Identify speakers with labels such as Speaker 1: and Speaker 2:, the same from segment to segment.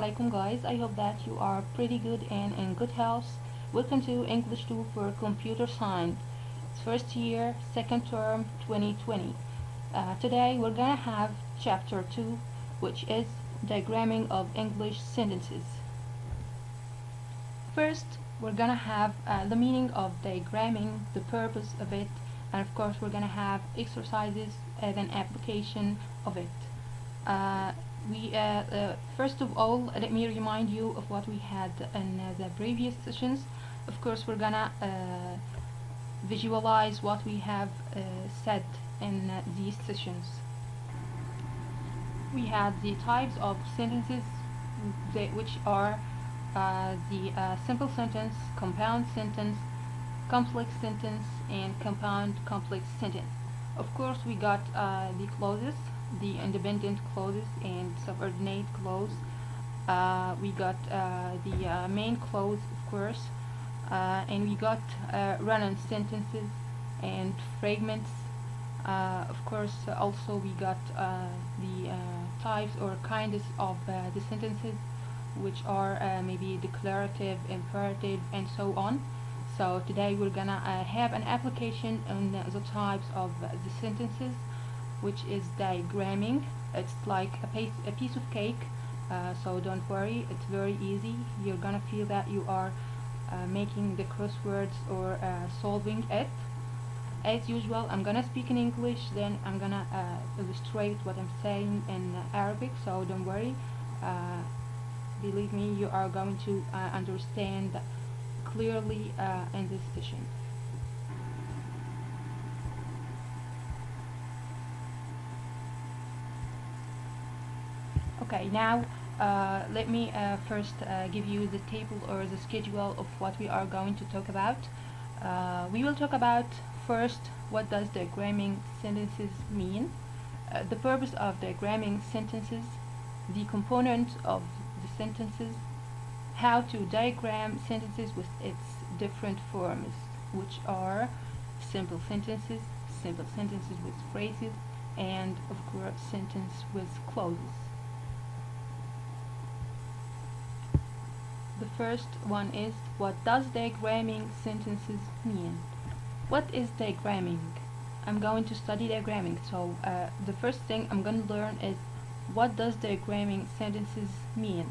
Speaker 1: alaikum guys, I hope that you are pretty good and in good health. Welcome to English 2 for Computer Science. It's first year, second term, 2020. Today we're gonna have chapter 2, which is diagramming of English sentences. First, we're gonna have the meaning of diagramming, the purpose of it, and of course we're gonna have exercises as an application of it. First of all, let me remind you of what we had in the previous sessions. Of course, we're gonna visualize what we have said in these sessions. We had the types of sentences, which are the simple sentence, compound sentence, complex sentence, and compound complex sentence. Of course, we got the clauses, the independent clauses and subordinate clause. We got the main clause, of course, and we got run-on sentences and fragments. Of course, also we got the types or kinds of the sentences, which are maybe declarative, imperative, and so on. So today we're gonna have an application on the types of the sentences, which is diagramming. It's like a piece of cake, so don't worry, it's very easy. You're gonna feel that you are making the crosswords or solving it. As usual, I'm gonna speak in English, then I'm gonna illustrate what I'm saying in Arabic, so don't worry. Believe me, you are going to understand clearly in this session. Okay, now let me first give you the table or the schedule of what we are going to talk about. We will talk about first, what does diagramming sentences mean, the purpose of diagramming sentences, the components of the sentences, how to diagram sentences with its different forms, which are simple sentences with phrases, and of course sentence with clauses. The first one is, what does diagramming sentences mean? What is diagramming? I'm going to study diagramming, so the first thing I'm going to learn is, what does diagramming sentences mean?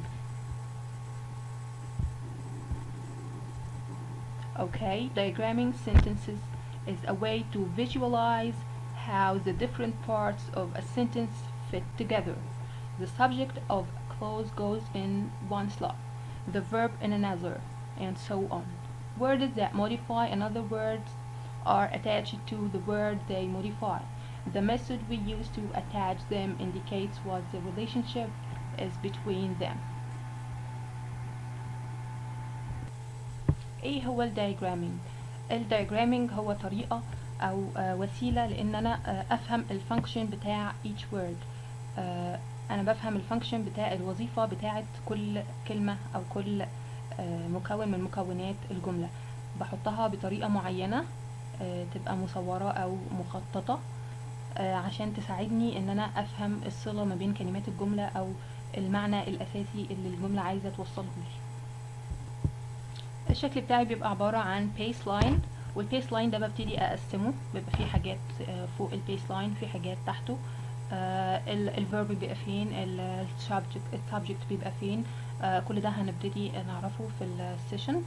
Speaker 1: Okay, diagramming sentences is a way to visualize how the different parts of a sentence fit together. The subject of a clause goes in one slot, the verb in another, and so on. Words that modify another word are attached to the word they modify. The method we use to attach them indicates what the relationship is between them. ايه هو الدايجرامينج؟ الدايجرامينج هو طريقة او وسيلة لان انا افهم الفانكشن بتاع each word. انا بفهم الفانكشن بتاع الوظيفة بتاعت كل كلمة او كل مكون من مكونات الجملة، بحطها بطريقة معينة تبقى مصورة او مخططة عشان تساعدني ان انا افهم الصلة ما بين كلمات الجملة او المعنى الاساسي اللي الجملة عايزة توصله لي. الشكل بتاعي بيبقى عبارة عن بيس لاين، والبيس لاين ده ببتدي اقسمه، بيبقى فيه حاجات فوق البيس لاين، في حاجات تحته. الفيرب بيبقى فين، السبجكت بيبقى فين، كل ده هنبتدي نعرفه في السيشن.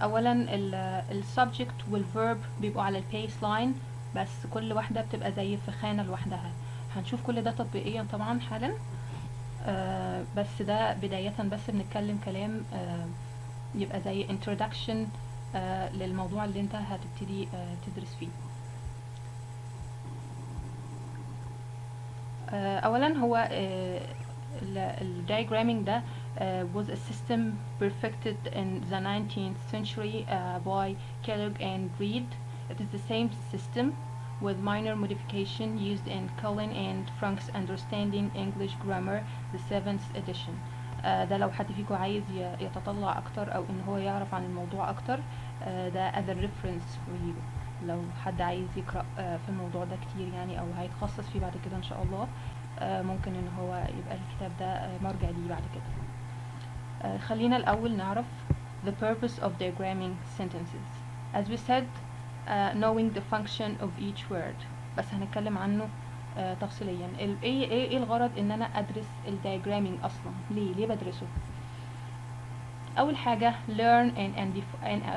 Speaker 1: اولا السبجكت والفيرب بيبقوا على البيس لاين، بس كل واحدة بتبقى زي في خانة لوحدها. هنشوف كل ده تطبيقيا طبعا حالا، بس ده بداية بس بنتكلم كلام يبقى زي introduction للموضوع اللي انت هتبتدي تدرس فيه. اولا هو الدايجرامينج ده was a system perfected in the 19th century by Kellogg and Reed. It is the same system with minor modification used in Cullen and Frank's Understanding English Grammar, the 7th edition. ده لو حد فيكم عايز يتطلع اكتر او ان هو يعرف عن الموضوع اكتر، ده other reference for you. لو حد عايز يقرأ في الموضوع ده كتير يعني او هيتخصص فيه بعد كده ان شاء الله. ممكن ان هو يبقى الكتاب ده مرجع ليه بعد كده. خلينا الأول نعرف the purpose of diagramming sentences. As we said, knowing the function of each word. بس هنتكلم عنه تفصيليا. ايه الغرض ان انا ادرس الدياجرامينج اصلا؟ ليه بدرسه؟ اول حاجة learn and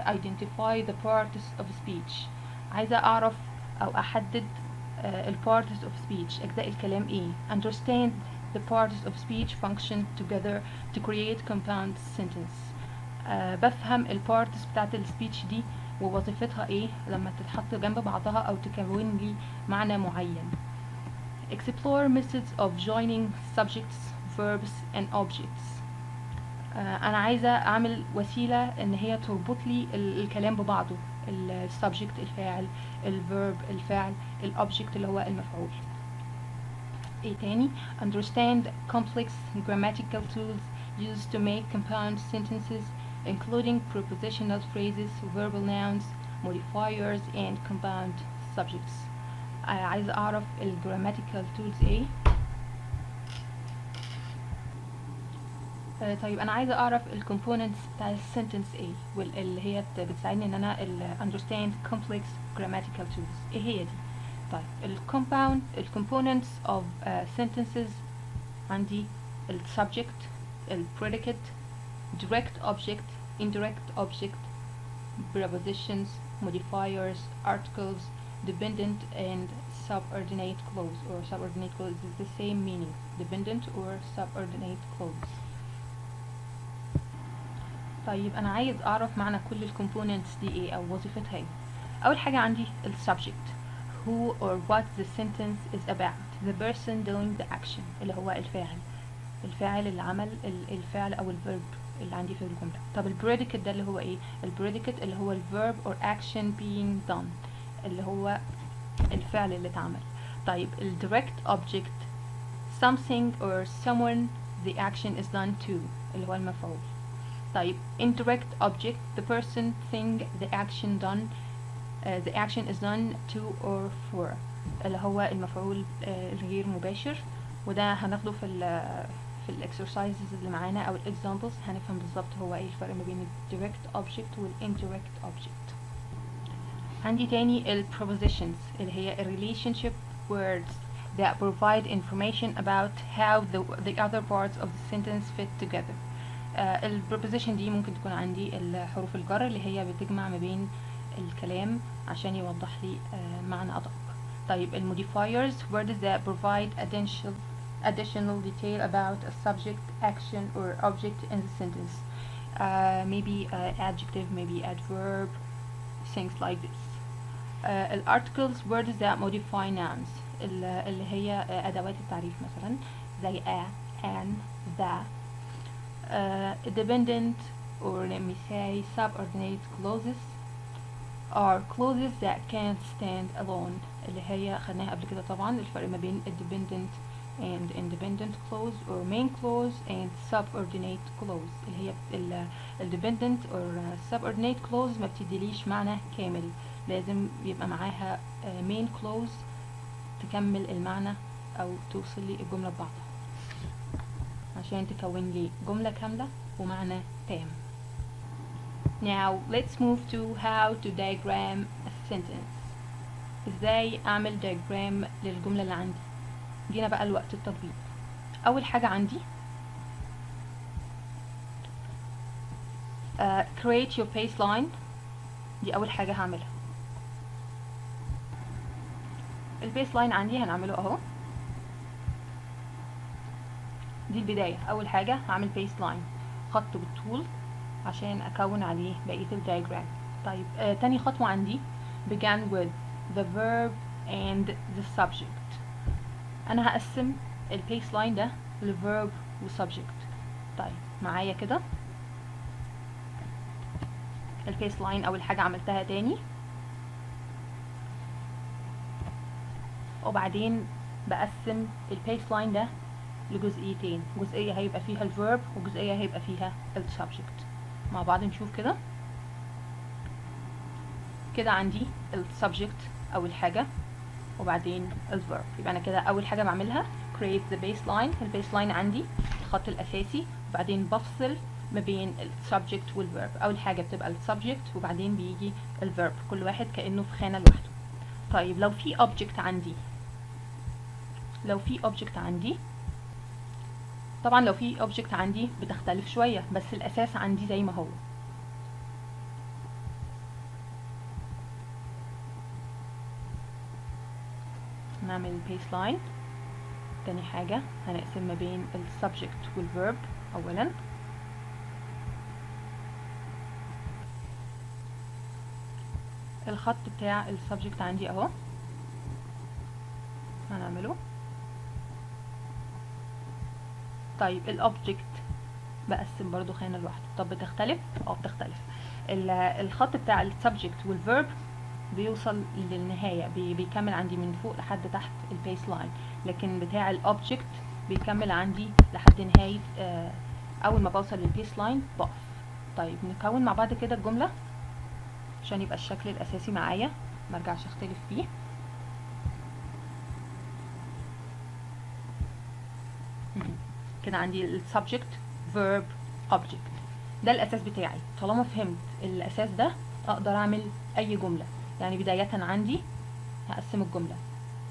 Speaker 1: identify the parts of speech. عايزة اعرف او احدد ال parts of speech، اجزاء الكلام ايه. understand the parts of speech function together to create compound sentence. بفهم ال parts بتاعت ال speech دي ووظيفتها ايه لما تتحط جنب بعضها او تكون لي معنى معين. explore methods of joining subjects, verbs and objects. انا عايزه اعمل وسيله ان هي تربط لي الكلام ببعضه، السبجكت الفاعل، الفيرب الفعل، الاوبجكت اللي هو المفعول. ايه تاني؟ understand complex grammatical tools used to make compound sentences including prepositional phrases, verbal nouns, modifiers and compound subjects. عايزه اعرف الجراماتيكال تولز ايه. طيب انا عايزه اعرف الكومبوننتس بتاع السنتنس ايه، واللي هي بتساعدني ان انا understand complex grammatical tools. ايه هي دي؟ طيب الكومبوننتس of sentences عندي subject, predicate, direct object, indirect object, prepositions, modifiers, articles, dependent and subordinate clause, or subordinate clause is the same meaning, dependent or subordinate clause. طيب انا عايز اعرف معنى كل الكومبوننتس دي ايه او وظيفتها ايه. اول حاجه عندي السبجكت، who or what the sentence is about, the person doing the action اللي هو الفاعل اللي عمل الفعل او الفيرب اللي عندي في الجمله. طب البريديكت ده اللي هو ايه؟ البريديكت اللي هو الفيرب or action being done اللي هو الفعل اللي اتعمل. طيب الdirect object something or someone the action is done to اللي هو المفعول. طيب indirect object the person, thing, the action done, the action is done to or for اللي هو المفعول الغير مباشر. وده هناخده في الاكسرسايزز اللي معانا او الاكزامبلز، هنفهم بالظبط هو ايه الفرق ما بين الdirect object والindirect object. عندي تاني ال prepositions اللي هي relationship words that provide information about how the other parts of the sentence fit together. ال preposition دي ممكن تكون عندي الحروف الجر اللي هي بتجمع ما بين الكلام عشان يوضح لي معنى أدق. طيب ال modifiers words that provide additional detail about a subject, action or object in the sentence. Maybe adjective, maybe adverb, things like this. ال articles words that modify nouns اللي هي أدوات التعريف مثلا زي a, an, the. Dependent or let me say subordinate clauses are clauses that can't stand alone اللي هي خدناها قبل كده طبعا، الفرق ما بين dependent and independent clause or main clause and subordinate clause اللي هي dependent or subordinate clause ما بتديليش معنى كامل، لازم يبقى معاها main clause تكمل المعنى او توصل لي الجملة ببعضها عشان تكون لي جملة كاملة ومعنى تام. Now let's move to how to diagram a sentence. ازاي اعمل diagram للجملة اللي عندي. جينا بقى لوقت التطبيق. اول حاجة عندي create your baseline. دي اول حاجة هعملها. البيسلاين عندي هنعمله اهو. دي البداية. اول حاجة هعمل baseline خط بالطول عشان اكون عليه بقية الدياجرام. طيب تاني خطوة عندي began with the verb and the subject. انا هقسم البيسلاين ده لverb وsubject. طيب معايا كده البيسلاين اول حاجة عملتها تاني، وبعدين بقسم البيسلاين ده لجزئيتين، جزئية هيبقى فيها الفيرب وجزئية هيبقى فيها السبجكت. مع بعض نشوف كده. كده عندي السبجكت اول حاجة وبعدين الفيرب. يبقى انا كده اول حاجة بعملها create the baseline. البيسلاين عندي الخط الاساسي، وبعدين بفصل ما بين السبجكت والفيرب. اول حاجه بتبقى السبجكت وبعدين بيجي الفيرب، كل واحد كانه في خانه لوحده. طيب لو في object عندي طبعا لو في object عندي بتختلف شويه، بس الاساس عندي زي ما هو. نعمل baseline. تاني حاجة هنقسم ما بين السبجكت والفيرب اولا. الخط بتاع السبجكت عندي اهو، هنعمله. طيب الاوبجكت بقسم برضو خانة لوحده. طب بتختلف؟ بتختلف. الخط بتاع السبجكت والفيرب بيوصل للنهاية، بيكمل عندي من فوق لحد تحت البيس لاين، لكن بتاع الاوبجكت بيكمل عندي لحد نهاية. اول ما بوصل للبيس لاين بقف. طيب نكون مع بعض كده الجملة عشان يبقى الشكل الاساسي معايا مرجعش اختلف فيه. كده عندي السبجكت فيرب اوبجكت، ده الاساس بتاعي. طالما فهمت الاساس ده اقدر اعمل اي جملة. يعني بداية عندي هقسم الجملة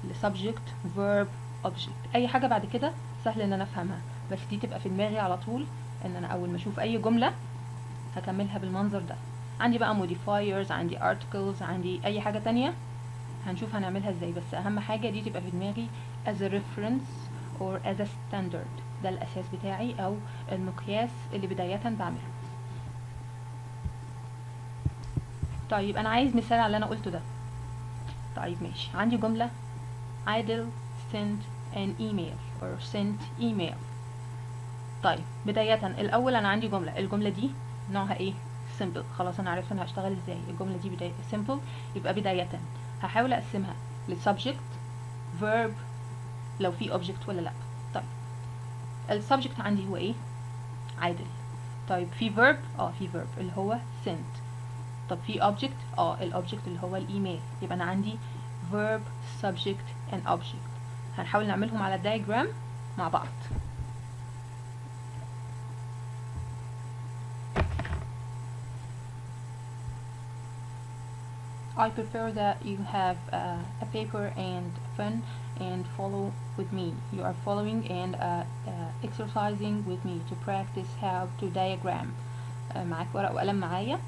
Speaker 1: لسبجكت فيرب اوبجكت، اي حاجة بعد كده سهل ان انا افهمها، بس دي تبقى في دماغي على طول، ان انا اول ما اشوف اي جملة هكملها بالمنظر ده. عندي بقى modifiers، عندي articles، عندي اي حاجة تانية هنشوف هنعملها ازاي، بس اهم حاجة دي تبقى في دماغي as a reference or as a standard. ده الاساس بتاعي او المقياس اللي بداية بعمله. طيب انا عايز مثال على اللي انا قلته ده. طيب ماشي، عندي جملة عادل sent an email or sent email. طيب بداية الاول انا عندي الجملة دي نوعها ايه؟ simple. خلاص انا عرفت انا هشتغل ازاي. الجملة دي بداية simple، يبقى بداية هحاول اقسمها للسبجكت verb لو في object ولا لا. طيب السبجكت عندي هو ايه؟ عادل. طيب في verb؟ في verb اللي هو sent. طب في object؟ الاوبجكت اللي هو الايميل. يبقى انا عندي verb subject and object. هنحاول نعملهم على الدايجرام مع بعض. I prefer that you have a paper and pen and follow with me. You are following and exercising with me to practice how to diagram. معاك ورق وقلم معايا،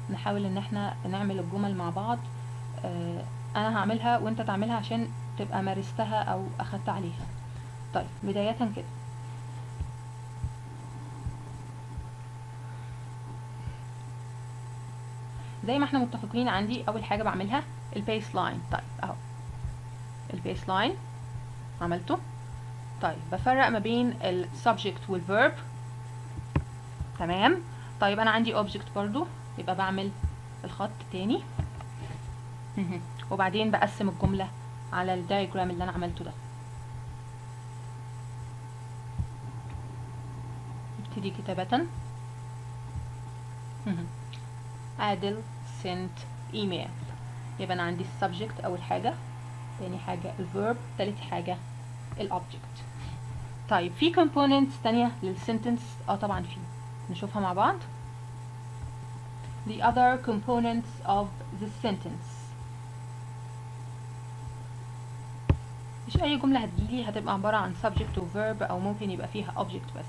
Speaker 1: نحاول ان احنا نعمل الجمل مع بعض. انا هعملها وانت تعملها عشان تبقى مارستها او اخدت عليها. طيب بداية كده زي ما احنا متفقين، عندي اول حاجة بعملها البيس لاين. طيب اهو البيس لاين عملته. طيب بفرق ما بين السبجكت والفيرب. تمام. طيب انا عندي اوبجكت برضو، يبقى بعمل الخط تاني وبعدين بقسم الجملة على الدايجرام اللي انا عملته ده. نبتدي كتابة. عادل sent email. يبقى انا عندي السبجكت اول حاجة، تاني حاجة الفيرب، تالت حاجة الاوبجكت. طيب في components تانية للسنتنس؟ طبعا في، نشوفها مع بعض. The other components of the sentence. مش اي جملة هتجيلي هتبقى عبارة عن subject و verb، او ممكن يبقى فيها object بس.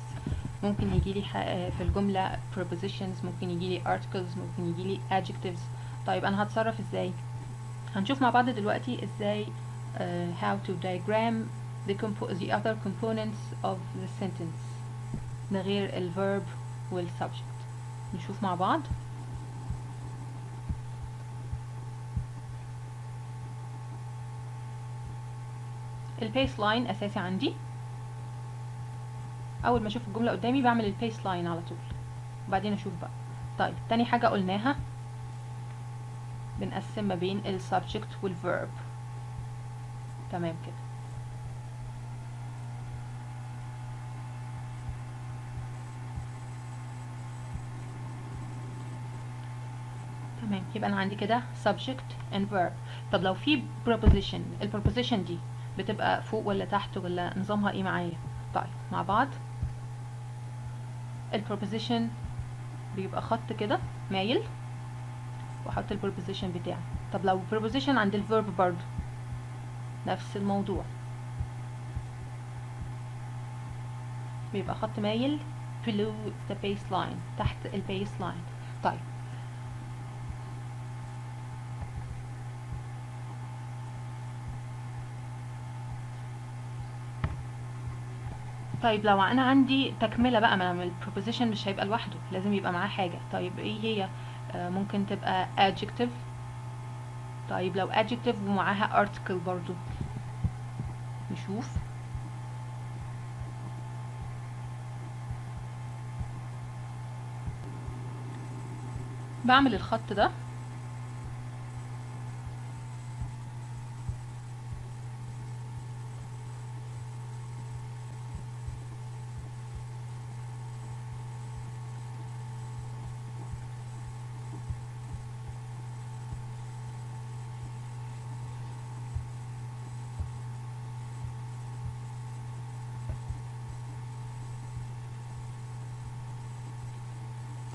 Speaker 1: ممكن يجيلي في الجملة prepositions، ممكن يجيلي articles، ممكن يجيلي adjectives. طيب انا هتصرف ازاي؟ هنشوف مع بعض دلوقتي ازاي how to diagram the other components of the sentence من غير الverb والsubject. نشوف مع بعض. البيس لاين اساسي عندي. اول ما اشوف الجمله قدامي بعمل البيس لاين على طول، وبعدين اشوف بقى. طيب تاني حاجه قلناها بنقسم ما بين السبجكت والفيرب. تمام كده. يبقى انا عندي كده subject and verb. طب لو في preposition، الpreposition دي بتبقى فوق ولا تحت ولا نظامها ايه معايا؟ طيب مع بعض. البروبوزيشن بيبقى خط كده مايل، واحط البروبوزيشن بتاعي. طب لو بروبوزيشن عند الفيرب برضو نفس الموضوع، بيبقى خط مايل below the baseline، تحت البيس لاين. طيب لو انا عندي تكمله بقى، ما البروبوزيشن مش هيبقى لوحده، لازم يبقى معاه حاجه. طيب ايه هي؟ ممكن تبقى adjective. طيب لو adjective ومعاها article برضو، نشوف. بعمل الخط ده،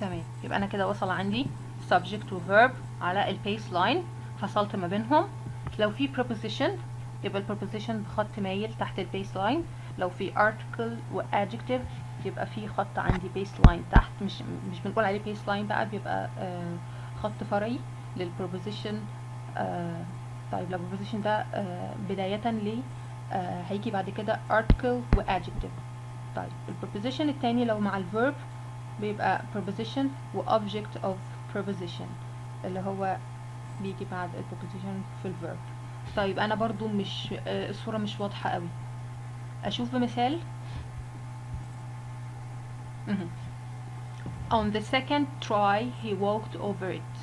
Speaker 1: تمام. يبقى انا كده وصل عندي subject و verb على البيس لاين، فصلت ما بينهم. لو في preposition يبقى البروبوزيشن بخط مايل تحت البيس لاين. لو في article و adjective يبقى في خط عندي بيس لاين تحت، مش بنقول عليه بيس لاين بقى، بيبقى خط فرعي للبروبوزيشن. طيب لو البروبوزيشن ده بداية ل هيجي بعد كده article و adjective. طيب البروبوزيشن التاني لو مع الverb بيبقى preposition و object of preposition، اللي هو بيجي بعد ال preposition في ال verb. طيب انا برضو مش الصورة مش واضحة قوي، اشوف بمثال. On the second try he walked over it.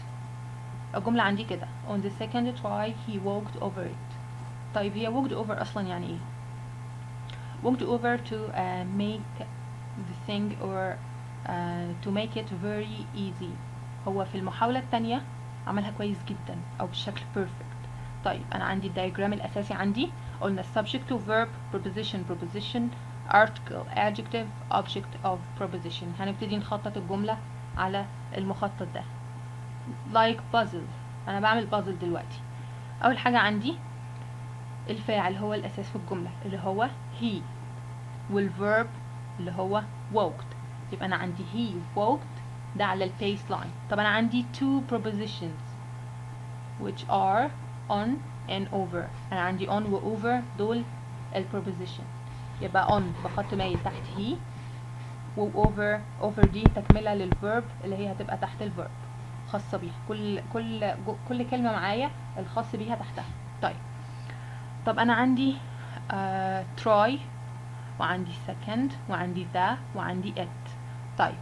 Speaker 1: الجملة عندي كده on the second try he walked over it. طيب هي walked over اصلا يعني ايه؟ walked over to make the thing or to make it very easy. هو في المحاولة التانية عملها كويس جدا او بشكل perfect. طيب انا عندي الدايجرام الاساسي، عندي قلنا subject to verb preposition article adjective object of preposition. هنبتدي نخطط الجملة على المخطط ده like puzzle. انا بعمل puzzle دلوقتي. اول حاجة عندي الفاعل هو الاساس في الجملة اللي هو he، والverb اللي هو walked. يبقى انا عندي he walked ده على البيس لاين. طب انا عندي two prepositions which are on and over. انا عندي on و over دول البروبوزيشن، يبقى on بخط مايل تحت he، و over دي تكملة للverb اللي هي هتبقى تحت الverb خاصة بيها. كل كلمة معايا الخاص بيها تحتها. طب انا عندي try وعندي second وعندي the وعندي it. طيب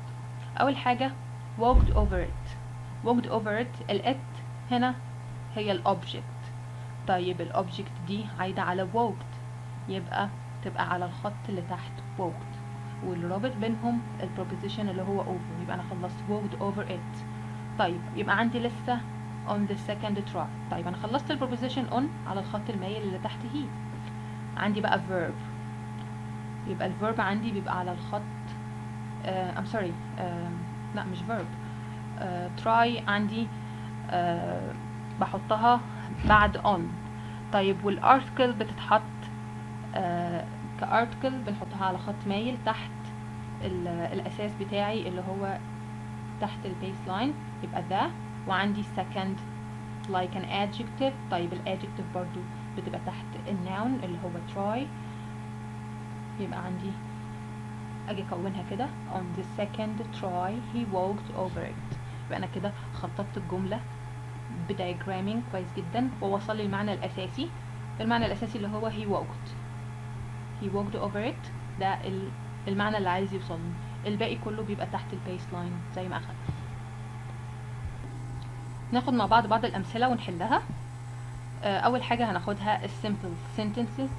Speaker 1: اول حاجة walked over it. ال it هنا هي الأوبجكت. طيب الأوبجكت دي عايدة على walked، يبقى تبقى على الخط اللي تحت walked، والرابط بينهم البروبوزيشن اللي هو over. يبقى أنا خلصت walked over it. طيب يبقى عندي لسه on the second try. طيب أنا خلصت البروبوزيشن on على الخط المايل اللي تحت هي. عندي بقى verb، يبقى الverb عندي بيبقى على الخط I'm sorry لا مش verb. try عندي بحطها بعد on. طيب والارتكل بتتحط كارتكل بنحطها على خط مايل تحت الاساس بتاعي اللي هو تحت البيس لاين، يبقى ده. وعندي second like an adjective. طيب الادجكتيف برضو بتبقى تحت الناون اللي هو try. يبقى عندي اجي اكونها كده on the second try he walked over it. يبقى انا كده خططت الجملة بدايجرامينج كويس جدا، ووصل لي المعنى الاساسي. المعنى الاساسي اللي هو he walked over it، ده المعنى اللي عايز يوصلني. الباقي كله بيبقى تحت البيس لاين زي ما اخدنا. ناخد مع بعض الامثله ونحلها. اول حاجه هناخدها السيمبل sentences.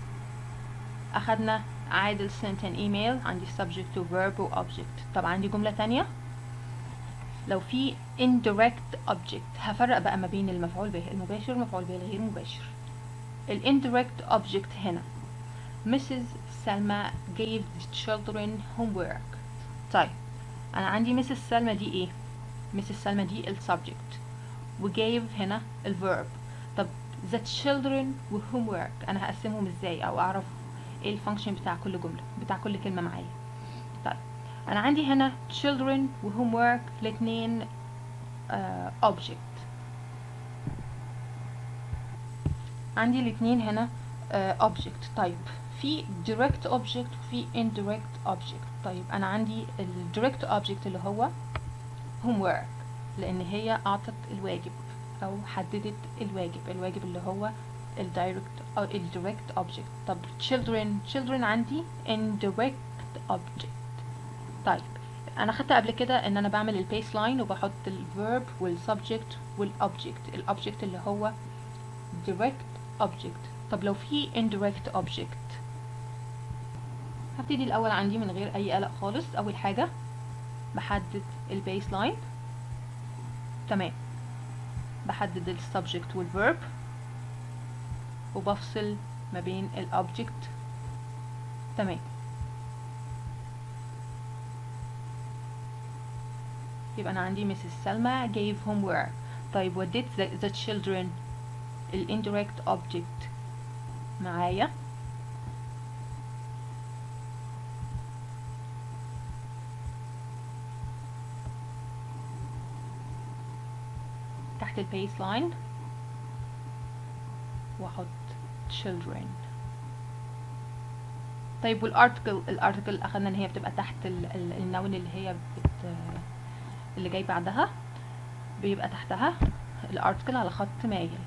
Speaker 1: اخدنا عادل sent an email، عندي subject و verb و object. طب عندي جمله تانية لو في indirect object، هفرق بقى ما بين المفعول به المباشر والمفعول به الغير مباشر. ال indirect object هنا Mrs. سلمى gave the children homework. طيب انا عندي Mrs. سلمى دي ايه؟ Mrs. سلمى دي ال subject و gave هنا ال verb. طب the children و homework انا هقسمهم ازاي او اعرف ايه الفانكشن بتاع كل جملة بتاع كل كلمة معايا؟ طيب انا عندي هنا children و homework الاتنين object. عندي الاتنين هنا object. طيب في direct object وفي indirect object. طيب انا عندي ال direct object اللي هو homework لان هي اعطت الواجب او حددت الواجب اللي هو ال direct او ال direct object. طب children عندي indirect object. طيب انا خدت قبل كده ان انا بعمل البيس لاين وبحط الفيرب والسبجكت والاوبجكت. الاوبجكت اللي هو direct object. طب لو في indirect object هبتدي الاول عندي من غير اي قلق خالص. اول حاجه بحدد البيس لاين، تمام، بحدد السبجكت والفيرب وبفصل ما بين الاوبجكت، تمام. يبقى انا عندي Mrs. سلمى gave homework. طيب وديت the children ال indirect object معايا، تحت البيس لاين واحط children. طيب الارتكل اخدنا ان هي بتبقى تحت النون اللي هي اللي جاي بعدها بيبقى تحتها الارتكل على خط مايل.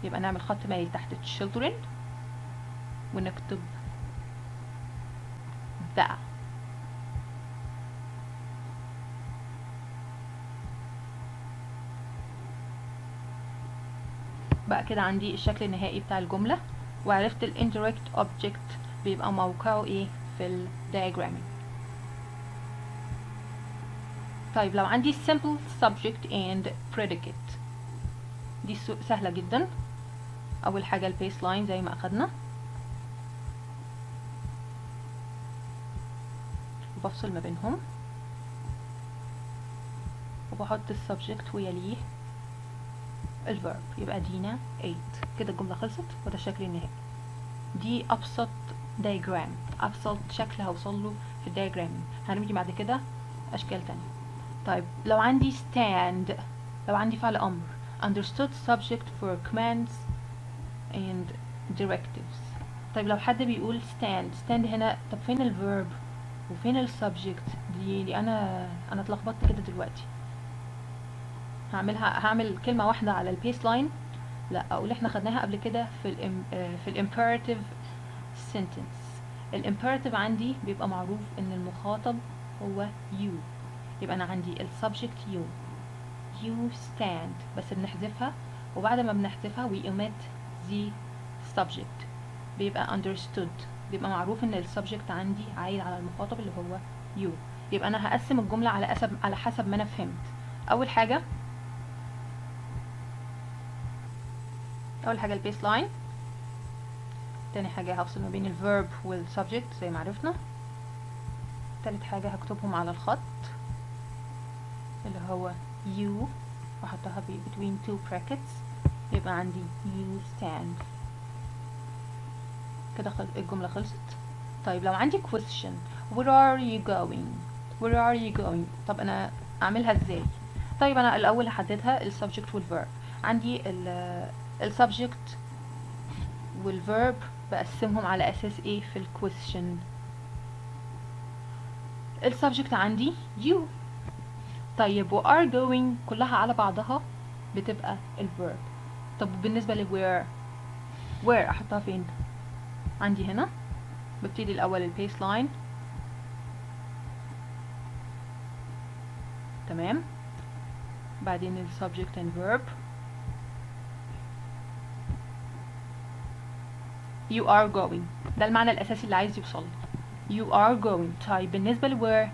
Speaker 1: يبقى نعمل خط مايل تحت children ونكتب the. بقى كده عندي الشكل النهائي بتاع الجملة وعرفت ال indirect object بيبقى موقعه ايه في ال diagramming. طيب لو عندي simple subject and predicate دي سهلة جدا. اول حاجة البيس لاين زي ما اخدنا وبفصل ما بينهم وبحط السبجكت ويليه الفيرب. يبقى دينا ate. كده الجملة خلصت وده الشكل النهائي. دي ابسط دايجرام، ابسط شكل هوصله في الدايجرامينج. هنمشي بعد كده اشكال تانية. طيب لو عندي stand، لو عندي فعل امر understood subject for commands and directives. طيب لو حد بيقول stand هنا، طب فين الفيرب وفين السبجكت؟ دي انا اتلخبطت كده دلوقتي. هعمل كلمة واحدة على البيس لاين؟ لا، اقول احنا خدناها قبل كده في الامبيراتيف sentence. الامبيراتيف عندي بيبقى معروف ان المخاطب هو you. يبقى انا عندي السبجكت you stand بس بنحذفها، وبعد ما بنحذفها we omit the subject بيبقى understood. بيبقى معروف ان السبجكت عندي عايد على المخاطب اللي هو you. يبقى انا هقسم الجملة على حسب ما انا فهمت. اول حاجة البيس لاين، تاني حاجة هفصل ما بين الفيرب والسبجكت زي ما عرفنا، تالت حاجة هكتبهم على الخط اللي هو you واحطها between two brackets. يبقى عندي you stand. كده الجملة خلصت. طيب لو عندي question where are you going؟ طب انا اعملها ازاي؟ طيب انا الاول هحددها السبجكت والفيرب. عندي السبجكت والفيرب بقسمهم على اساس ايه في الكويستشن؟ السبجكت عندي you. طيب و are going كلها على بعضها بتبقى الفيرب. طب بالنسبة ل where احطها فين؟ عندي هنا ببتدي الاول البيس لاين، تمام، بعدين السبجكت and verb you are going. ده المعنى الاساسي اللي عايز يوصل you are going. طيب بالنسبة ل where،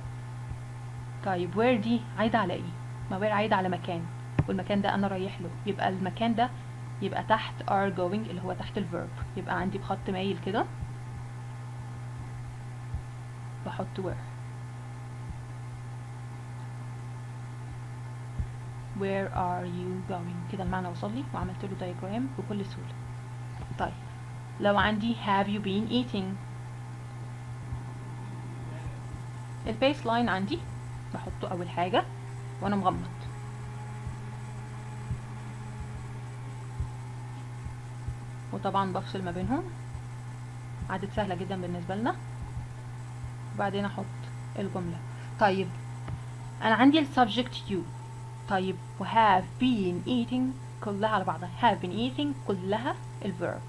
Speaker 1: طيب where دي عايدة على ايه؟ ما where عايدة على مكان، والمكان ده انا رايح له، يبقى المكان ده يبقى تحت are going اللي هو تحت الفيرب، يبقى عندي بخط مايل كده بحط where are you going. كده المعنى وصل لي وعملت له دايجرام بكل سهولة. طيب لو عندي have you been eating، البيس لاين عندي بحطه اول حاجة وانا مغمض، وطبعا بفصل ما بينهم، عادة سهلة جدا بالنسبة لنا، وبعدين احط الجملة. طيب انا عندي السبجكت you، طيب و have been eating كلها على بعضها، have been eating كلها الفيرب،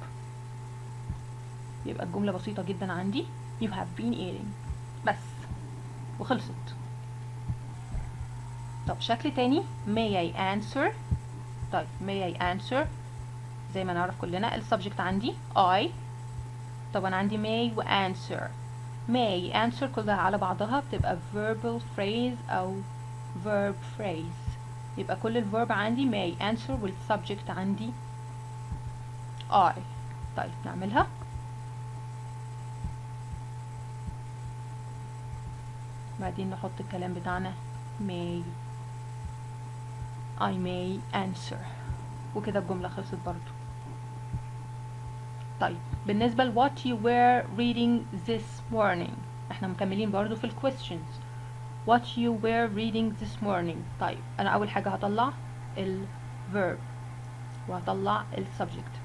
Speaker 1: يبقى الجملة بسيطة جدا عندي you have been eating بس وخلصت. طب شكل تاني may I answer. طيب may I answer زي ما نعرف كلنا السبجكت عندي I، طب انا عندي may و answer. may answer كلها على بعضها بتبقى verbal phrase او verb phrase، يبقى كل الverb عندي may answer والسبجكت عندي I. طيب نعملها. بعدين نحط الكلام بتاعنا may I may answer، وكده الجملة خلصت برضو. طيب بالنسبة ل what you were reading this morning، احنا مكملين برضو في ال questions. what you were reading this morning. طيب انا اول حاجة هطلع ال verb وهطلع ال subject.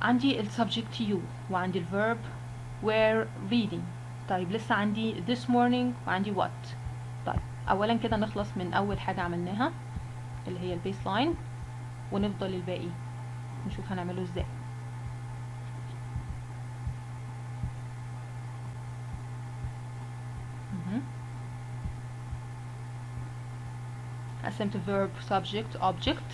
Speaker 1: عندي ال subject you وعندي ال verb were reading. طيب لسه عندي this morning وعندي what. طيب اولا كده نخلص من اول حاجة عملناها اللي هي البيس لاين، ونفضل الباقي نشوف هنعمله ازاي. قسمت verb subject object.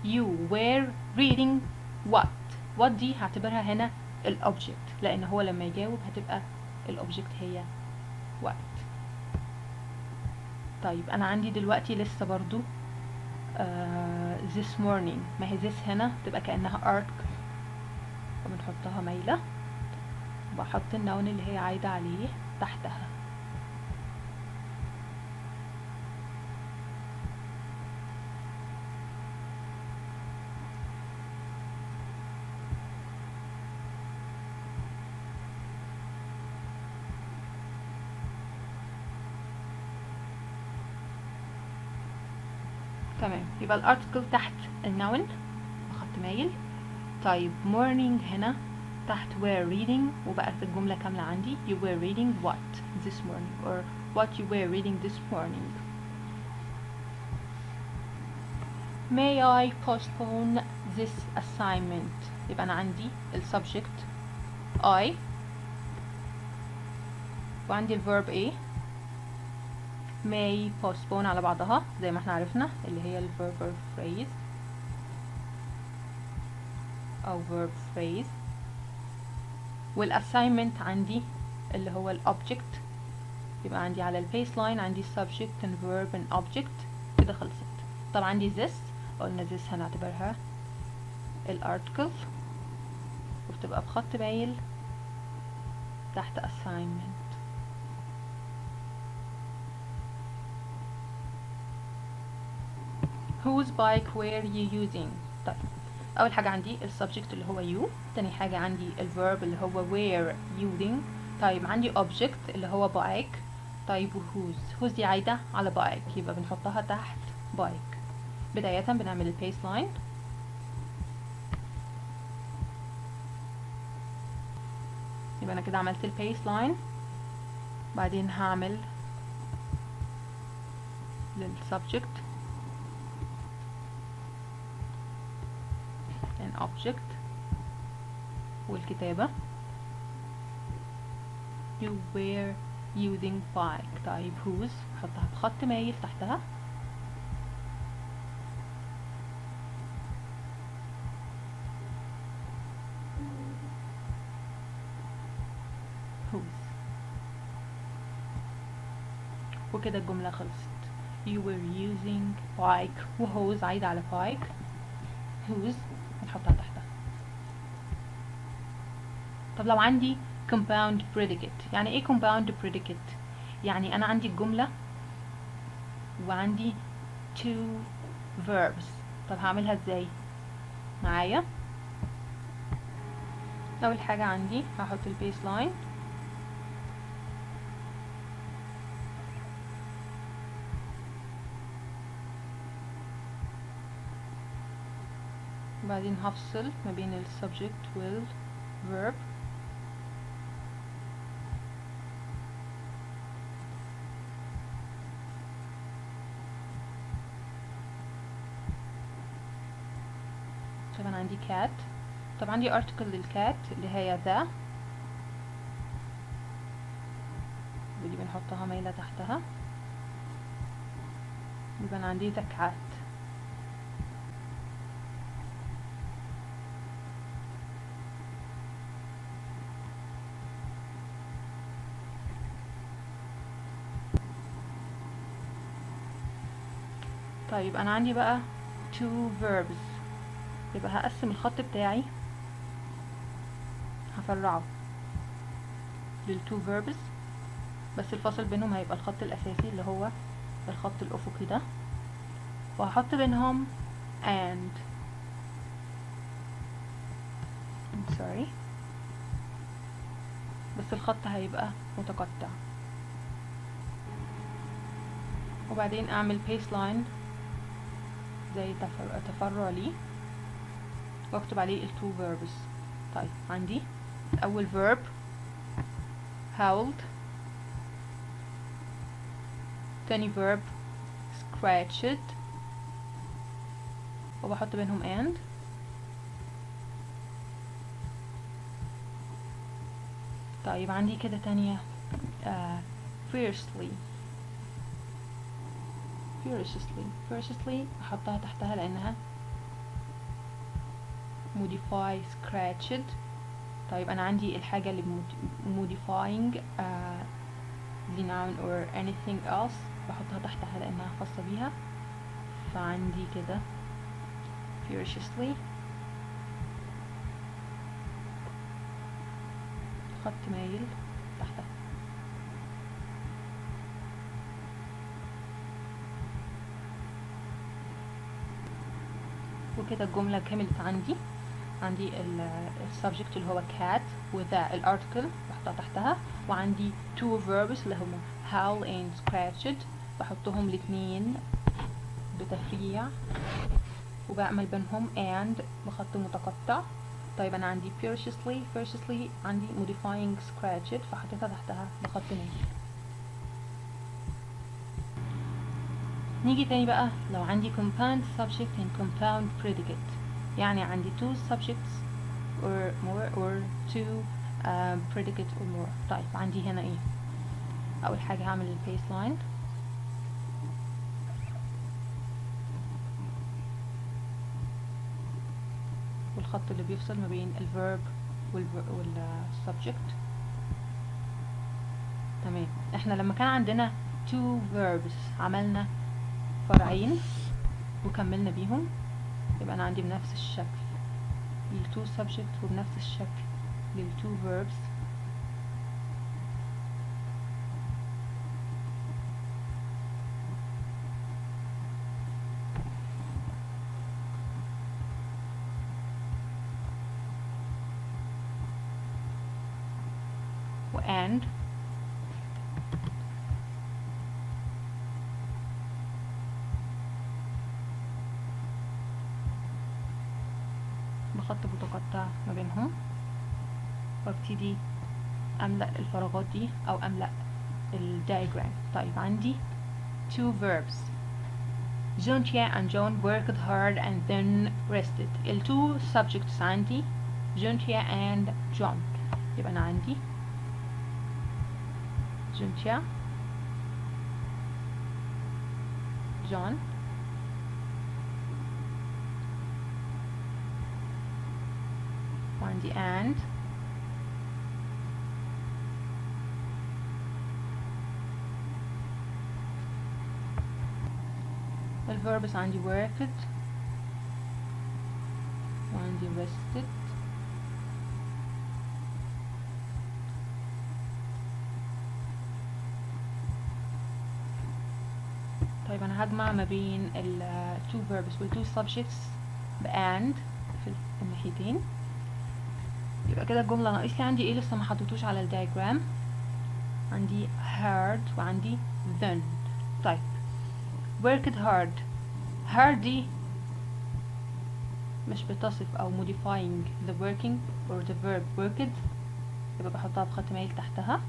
Speaker 1: you were reading what دي هعتبرها هنا الأوبجكت، لأن هو لما يجاوب هتبقى الأوبجكت هي what. طيب أنا عندي دلوقتي لسه برضو this morning، ما هي this هنا تبقى كأنها arc وبنحطها مايلة، وبحط النون اللي هي عايدة عليه تحتها. تمام، يبقى الارتكل تحت النون بخط مايل. طيب morning هنا تحت were reading، وبقت الجملة كاملة عندي you were reading what this morning or what you were reading this morning. may I postpone this assignment، يبقى أنا عندي ال subject I وعندي ال verb A. may postpone على بعضها زي ما احنا عرفنا اللي هي ال verbal phrase أو verb phrase، والassignment عندي اللي هو ال object، يبقى عندي على ال baseline عندي subject and verb and object. كده خلصت. طبعا عندي this، قلنا this هنعتبرها ال article وبتبقى بخط مايل تحت assignment. whose bike were you using. طيب اول حاجه عندي السبجكت اللي هو you، تاني حاجه عندي الverb اللي هو were using. طيب عندي object اللي هو bike. طيب whose دي عايده على bike يبقى بنحطها تحت bike. بدايه بنعمل البيس لاين، يبقى انا كده عملت البيس لاين. بعدين هعمل للسبجكت an object والكتابة you were using bike. طيب whose حطها بخط مايل تحتها، whose. وكده الجملة خلصت. you were using bike وhose عايدة على bike whose نحطها تحتها. طب لو عندي compound predicate، يعني ايه compound predicate؟ يعني انا عندي الجملة وعندي two verbs. طب هعملها ازاي معايا؟ اول حاجة عندي هحط البيس لاين، وبعدين هفصل ما بين ال subject وال verb. طبعا عندي cat، طبعا عندي article للcat اللي هي the، ودي بنحطها مايلة تحتها، يبقى عندي the cat. طيب انا عندي بقى two verbs، يبقى هقسم الخط بتاعي، هفرعه للتو verbs، بس الفاصل بينهم هيبقى الخط الاساسي اللي هو الخط الافقي ده، وهحط بينهم and sorry، بس الخط هيبقى متقطع. وبعدين اعمل baseline لاين زي تفرع ليه، واكتب عليه التو verbs. طيب عندي اول verb howled، تاني verb scratched، وبحط بينهم and. طيب عندي كده تانية fiercely احطها تحتها لانها modify scratched. طيب انا عندي الحاجة اللي modifying the noun or anything else بحطها تحتها لانها خاصة بيها، فعندي كده furiously خط مايل تحتها. وكده الجملة كملت عندي السبجكت اللي هو cat وذا الارتكل بحطها تحتها، وعندي two verbs اللي هما howl and scratched بحطهم الاتنين بتفريع، وبعمل بينهم and بخط متقطع. طيب انا عندي furiously عندي modifying scratched فحطيتها تحتها بخط مايل. نيجي تاني بقى لو عندي compound subject and compound predicate، يعني عندي two subjects or more or two predicate or more. طيب عندي هنا ايه؟ اول حاجة هعمل البيس لاين، والخط اللي بيفصل ما بين الverb والsubject. تمام، احنا لما كان عندنا two verbs عملنا فرعين وكملنا بيهم، يبقى انا عندي بنفس الشكل للتو subject وبنفس الشكل للتو verbs. and بخط متقطع ما بينهم، وابتدي املأ الفراغات دي او املأ الدايجرام. طيب عندي two verbs Juntia and John worked hard and then rested. ال two subjects عندي Juntia and John، يبقى انا عندي Juntia John وعندي and الverbs عندي worked وعندي rested طيب انا هجمع ما بين ال two verbs وال two subjects ب and في الناحيتين. يبقى كده الجملة ناقص لي عندي ايه لسه ما حطيتوش على الدياجرام. عندي hard وعندي then. طيب worked hard. hard دي مش بتصف او modifying the working or the verb worked، يبقى بحطها بخط مايل تحتها.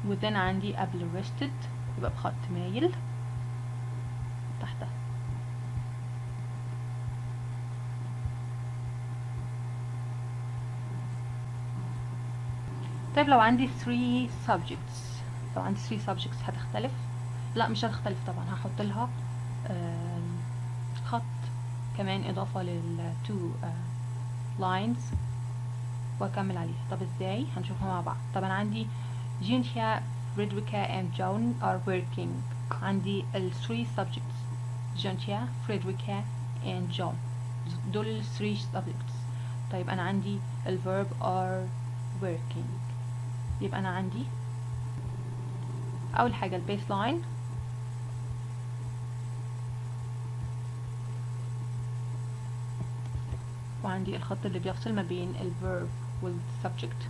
Speaker 1: وذن عندي قبل rested يبقى بخط مايل تحتها. طيب لو عندي 3 subjects، لو عندي 3 subjects هتختلف؟ لا مش هتختلف طبعا، هحط لها خط كمان اضافة لل 2 lines واكمل عليها. طب ازاي؟ هنشوفها مع بعض. طب انا عندي جينيا فريدريكا and John are working. عندي ال 3 subjects جينيا فريدريكا and John، دول ال 3 subjects. طيب انا عندي ال verb are working، يبقى انا عندي اول حاجة البيس لاين وعندي الخط اللي بيفصل ما بين ال verb وال subject.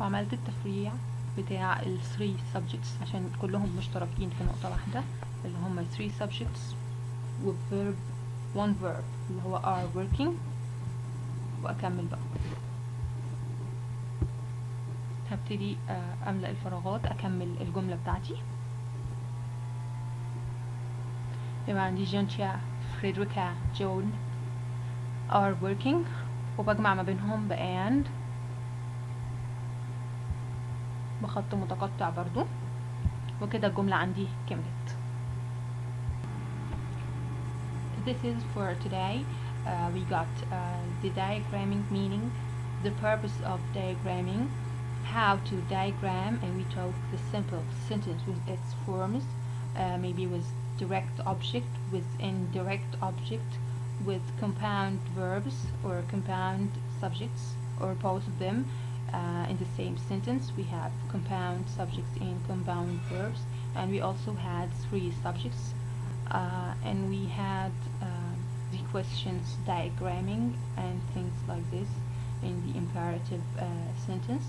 Speaker 1: وعملت التفريع بتاع ال 3 subjects عشان كلهم مشتركين في نقطة واحدة اللي هم 3 subjects و verb 1 verb اللي هو are working. واكمل بقى، هبتدي املأ الفراغات، اكمل الجملة بتاعتي. يبقى عندي جينيا فريدريكا جون are working وبجمع ما بينهم ب and بخط متقطع برضو، وكده الجملة عندي كملت. This is for today. We got the diagramming meaning, the purpose of diagramming, how to diagram, and we took the simple sentence with its forms, maybe with direct object, with indirect object, with compound verbs or compound subjects, or both of them in the same sentence. We have compound subjects and compound verbs, and we also had 3 subjects, and we had the questions diagramming and things like this in the imperative sentence.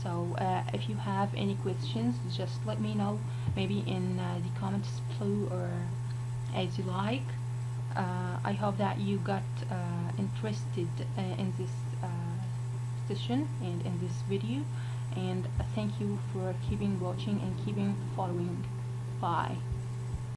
Speaker 1: So if you have any questions, just let me know, maybe in the comments below or as you like. I hope that you got interested in this session and in this video, and thank you for keeping watching and keeping following. Bye.